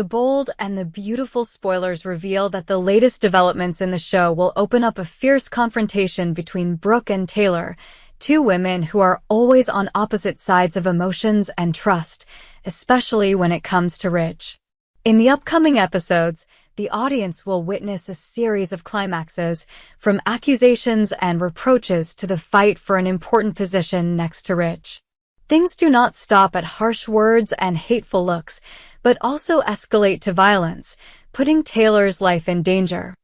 The bold and the beautiful spoilers reveal that the latest developments in the show will open up a fierce confrontation between Brooke and Taylor, two women who are always on opposite sides of emotions and trust, especially when it comes to Ridge. In the upcoming episodes, the audience will witness a series of climaxes, from accusations and reproaches to the fight for an important position next to Ridge. Things do not stop at harsh words and hateful looks, but also escalate to violence, putting Taylor's life in danger.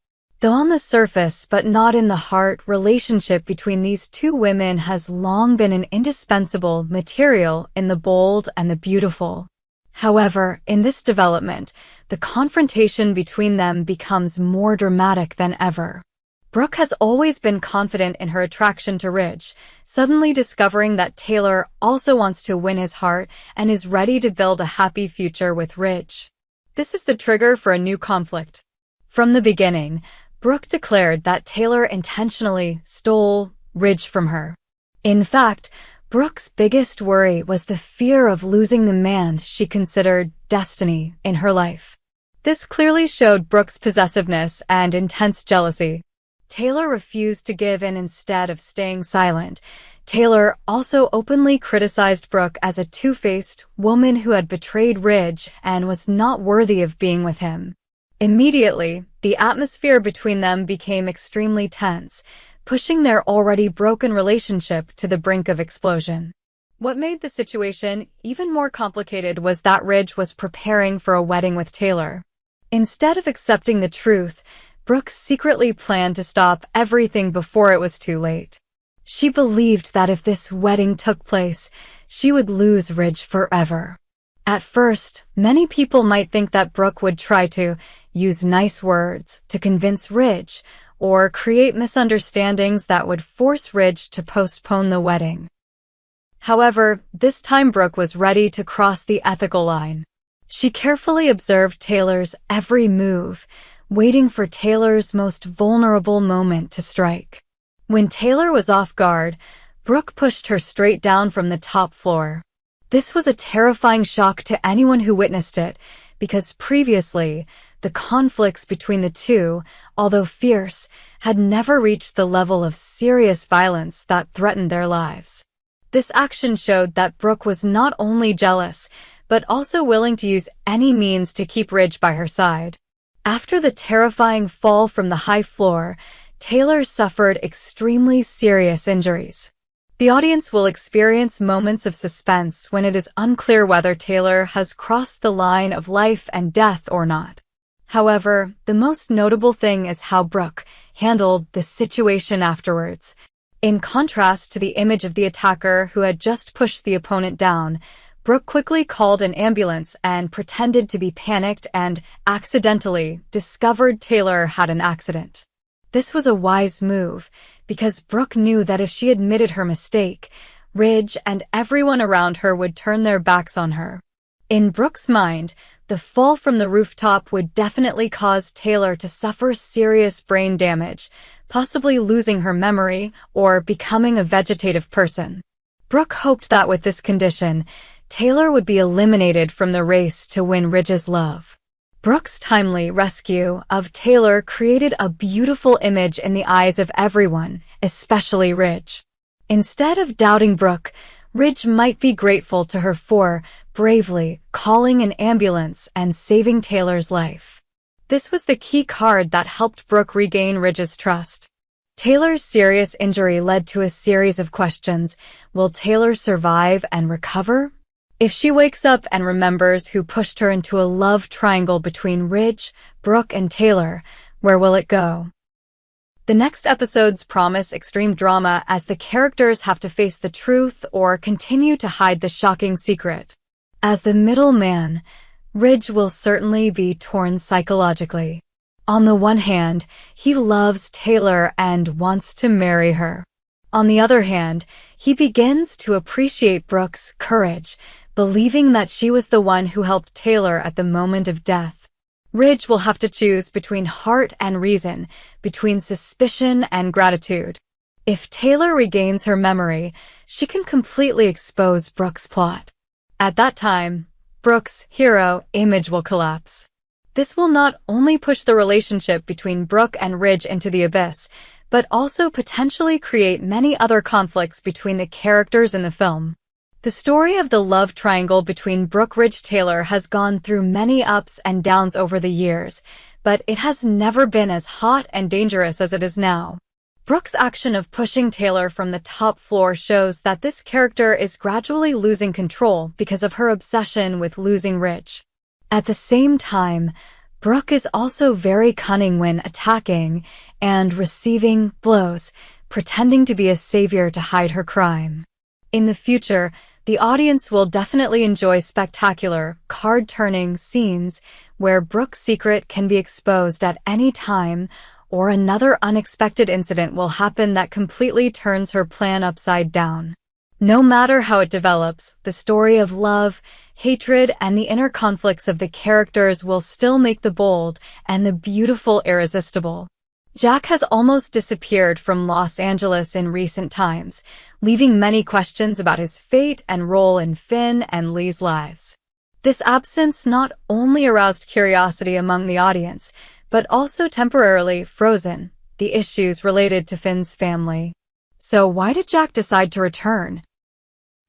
Though on the surface, but not in the heart, relationship between these two women has long been an indispensable material in the bold and the beautiful. However, in this development, the confrontation between them becomes more dramatic than ever. Brooke has always been confident in her attraction to Ridge, suddenly discovering that Taylor also wants to win his heart and is ready to build a happy future with Ridge. This is the trigger for a new conflict. From the beginning, Brooke declared that Taylor intentionally stole Ridge from her. In fact, Brooke's biggest worry was the fear of losing the man she considered destiny in her life. This clearly showed Brooke's possessiveness and intense jealousy. Taylor refused to give in instead of staying silent. Taylor also openly criticized Brooke as a two-faced woman who had betrayed Ridge and was not worthy of being with him. Immediately, the atmosphere between them became extremely tense, pushing their already broken relationship to the brink of explosion. What made the situation even more complicated was that Ridge was preparing for a wedding with Taylor. Instead of accepting the truth, Brooke secretly planned to stop everything before it was too late. She believed that if this wedding took place, she would lose Ridge forever. At first, many people might think that Brooke would try to use nice words to convince Ridge, or create misunderstandings that would force Ridge to postpone the wedding. However, this time Brooke was ready to cross the ethical line. She carefully observed Taylor's every move, waiting for Taylor's most vulnerable moment to strike. When Taylor was off guard, Brooke pushed her straight down from the top floor. This was a terrifying shock to anyone who witnessed it, because previously, the conflicts between the two, although fierce, had never reached the level of serious violence that threatened their lives. This action showed that Brooke was not only jealous, but also willing to use any means to keep Ridge by her side. After the terrifying fall from the high floor, Taylor suffered extremely serious injuries. The audience will experience moments of suspense when it is unclear whether Taylor has crossed the line of life and death or not. However, the most notable thing is how Brooke handled the situation afterwards. In contrast to the image of the attacker who had just pushed the opponent down, Brooke quickly called an ambulance and pretended to be panicked and accidentally discovered Taylor had an accident. This was a wise move, because Brooke knew that if she admitted her mistake, Ridge and everyone around her would turn their backs on her. In Brooke's mind, the fall from the rooftop would definitely cause Taylor to suffer serious brain damage, possibly losing her memory or becoming a vegetative person. Brooke hoped that with this condition, Taylor would be eliminated from the race to win Ridge's love. Brooke's timely rescue of Taylor created a beautiful image in the eyes of everyone, especially Ridge. Instead of doubting Brooke, Ridge might be grateful to her for bravely calling an ambulance and saving Taylor's life. This was the key card that helped Brooke regain Ridge's trust. Taylor's serious injury led to a series of questions. Will Taylor survive and recover? If she wakes up and remembers who pushed her into a love triangle between Ridge, Brooke, and Taylor, where will it go? The next episodes promise extreme drama as the characters have to face the truth or continue to hide the shocking secret. As the middleman, Ridge will certainly be torn psychologically. On the one hand, he loves Taylor and wants to marry her. On the other hand, he begins to appreciate Brooke's courage, believing that she was the one who helped Taylor at the moment of death. Ridge will have to choose between heart and reason, between suspicion and gratitude. If Taylor regains her memory, she can completely expose Brooke's plot. At that time, Brooke's hero image will collapse. This will not only push the relationship between Brooke and Ridge into the abyss, but also potentially create many other conflicts between the characters in the film. The story of the love triangle between Brooke Ridge Taylor has gone through many ups and downs over the years, but it has never been as hot and dangerous as it is now. Brooke's action of pushing Taylor from the top floor shows that this character is gradually losing control because of her obsession with losing Ridge. At the same time, Brooke is also very cunning when attacking and receiving blows, pretending to be a savior to hide her crime. In the future, the audience will definitely enjoy spectacular, card-turning scenes where Brooke's secret can be exposed at any time, or another unexpected incident will happen that completely turns her plan upside down. No matter how it develops, the story of love, hatred, and the inner conflicts of the characters will still make the bold and the beautiful irresistible. Jack has almost disappeared from Los Angeles in recent times, leaving many questions about his fate and role in Finn and Lee's lives. This absence not only aroused curiosity among the audience, but also temporarily frozen the issues related to Finn's family. So why did Jack decide to return?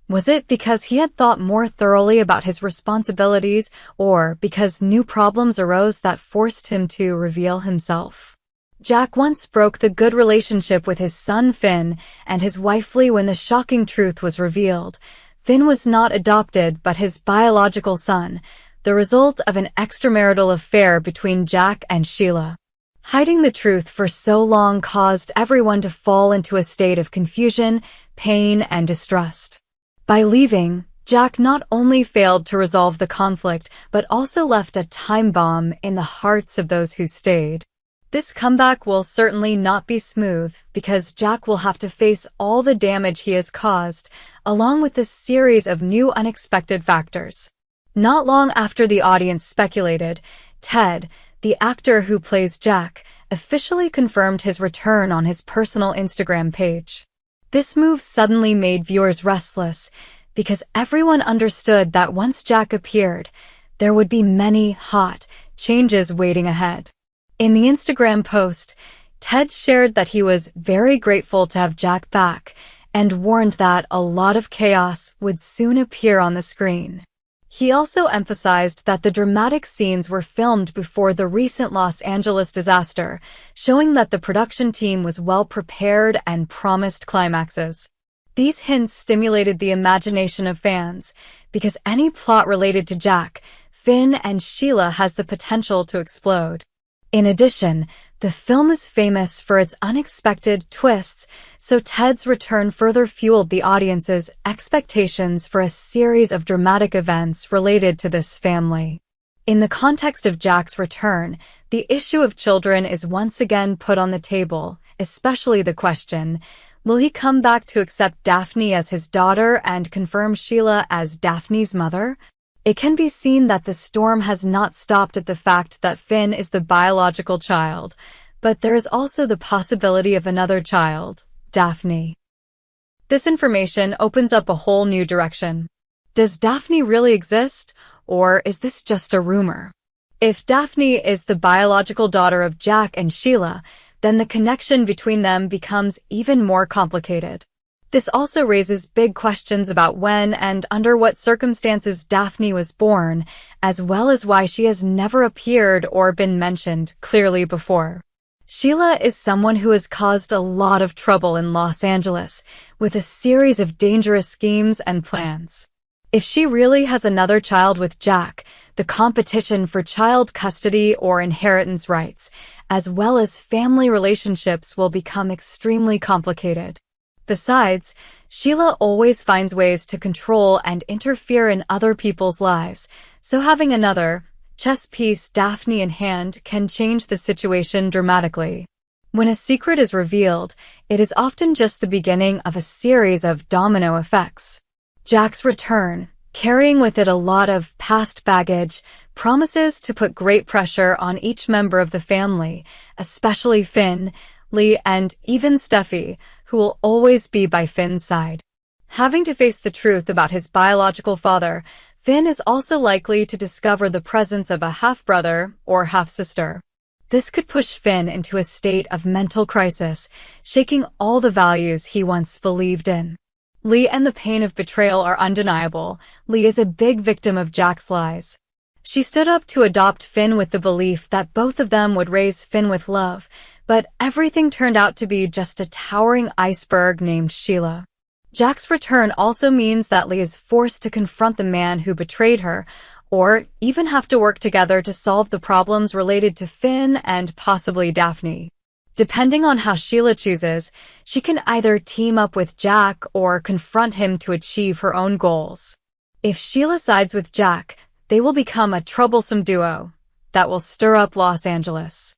Was it because he had thought more thoroughly about his responsibilities, or because new problems arose that forced him to reveal himself? Jack once broke the good relationship with his son Finn and his wife Lee when the shocking truth was revealed. Finn was not adopted but his biological son, the result of an extramarital affair between Jack and Sheila. Hiding the truth for so long caused everyone to fall into a state of confusion, pain, and distrust. By leaving, Jack not only failed to resolve the conflict but also left a time bomb in the hearts of those who stayed. This comeback will certainly not be smooth because Jack will have to face all the damage he has caused, along with a series of new unexpected factors. Not long after the audience speculated, Ted, the actor who plays Jack, officially confirmed his return on his personal Instagram page. This move suddenly made viewers restless because everyone understood that once Jack appeared, there would be many hot changes waiting ahead. In the Instagram post, Ted shared that he was very grateful to have Jack back and warned that a lot of chaos would soon appear on the screen. He also emphasized that the dramatic scenes were filmed before the recent Los Angeles disaster, showing that the production team was well prepared and promised climaxes. These hints stimulated the imagination of fans, because any plot related to Jack, Finn, and Sheila has the potential to explode. In addition, the film is famous for its unexpected twists, so Ted's return further fueled the audience's expectations for a series of dramatic events related to this family. In the context of Jack's return, the issue of children is once again put on the table, especially the question, will he come back to accept Daphne as his daughter and confirm Sheila as Daphne's mother? It can be seen that the storm has not stopped at the fact that Finn is the biological child, but there is also the possibility of another child, Daphne. This information opens up a whole new direction. Does Daphne really exist, or is this just a rumor? If Daphne is the biological daughter of Jack and Sheila, then the connection between them becomes even more complicated. This also raises big questions about when and under what circumstances Daphne was born, as well as why she has never appeared or been mentioned clearly before. Sheila is someone who has caused a lot of trouble in Los Angeles, with a series of dangerous schemes and plans. If she really has another child with Jack, the competition for child custody or inheritance rights, as well as family relationships, will become extremely complicated. Besides, Sheila always finds ways to control and interfere in other people's lives, so having another chess piece Daphne in hand can change the situation dramatically. When a secret is revealed, it is often just the beginning of a series of domino effects. Jack's return, carrying with it a lot of past baggage, promises to put great pressure on each member of the family, especially Finn, Lee, and even Steffi, who will always be by Finn's side. Having to face the truth about his biological father, Finn is also likely to discover the presence of a half-brother or half-sister. This could push Finn into a state of mental crisis, shaking all the values he once believed in. Lee and the pain of betrayal are undeniable. Lee is a big victim of Jack's lies. She stood up to adopt Finn with the belief that both of them would raise Finn with love, but everything turned out to be just a towering iceberg named Sheila. Jack's return also means that Lee is forced to confront the man who betrayed her, or even have to work together to solve the problems related to Finn and possibly Daphne. Depending on how Sheila chooses, she can either team up with Jack or confront him to achieve her own goals. If Sheila sides with Jack, they will become a troublesome duo that will stir up Los Angeles.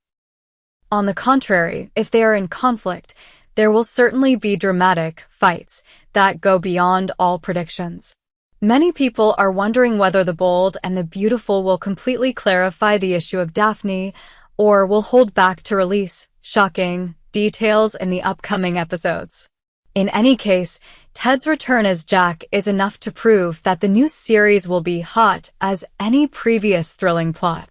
On the contrary, if they are in conflict, there will certainly be dramatic fights that go beyond all predictions. Many people are wondering whether The Bold and the Beautiful will completely clarify the issue of Daphne or will hold back to release shocking details in the upcoming episodes. In any case, Ted's return as Jack is enough to prove that the new series will be hot as any previous thrilling plot.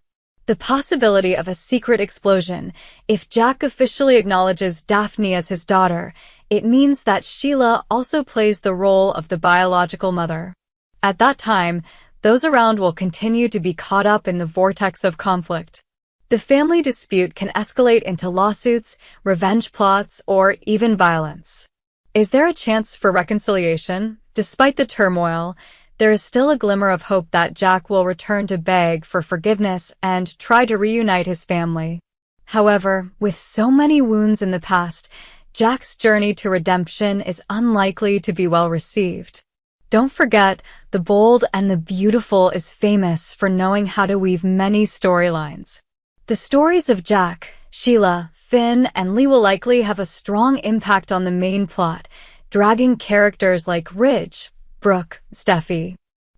The possibility of a secret explosion. If Jack officially acknowledges Daphne as his daughter, it means that Sheila also plays the role of the biological mother. At that time, those around will continue to be caught up in the vortex of conflict. The family dispute can escalate into lawsuits, revenge plots, or even violence. Is there a chance for reconciliation? Despite the turmoil, there is still a glimmer of hope that Jack will return to beg for forgiveness and try to reunite his family. However, with so many wounds in the past, Jack's journey to redemption is unlikely to be well received. Don't forget, The Bold and the Beautiful is famous for knowing how to weave many storylines. The stories of Jack, Sheila, Finn, and Lee will likely have a strong impact on the main plot, dragging characters like Ridge, Brooke, Steffi,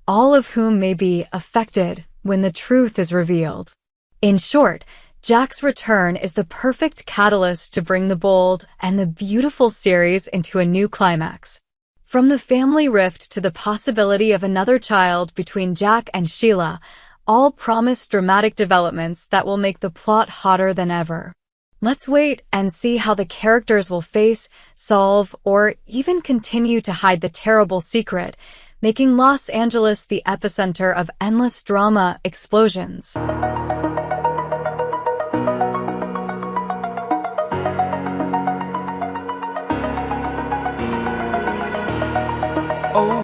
all of whom may be affected when the truth is revealed. In short, Jack's return is the perfect catalyst to bring The Bold and the Beautiful series into a new climax. From the family rift to the possibility of another child between Jack and Sheila, all promise dramatic developments that will make the plot hotter than ever. Let's wait and see how the characters will face, solve, or even continue to hide the terrible secret, making Los Angeles the epicenter of endless drama explosions. Oh.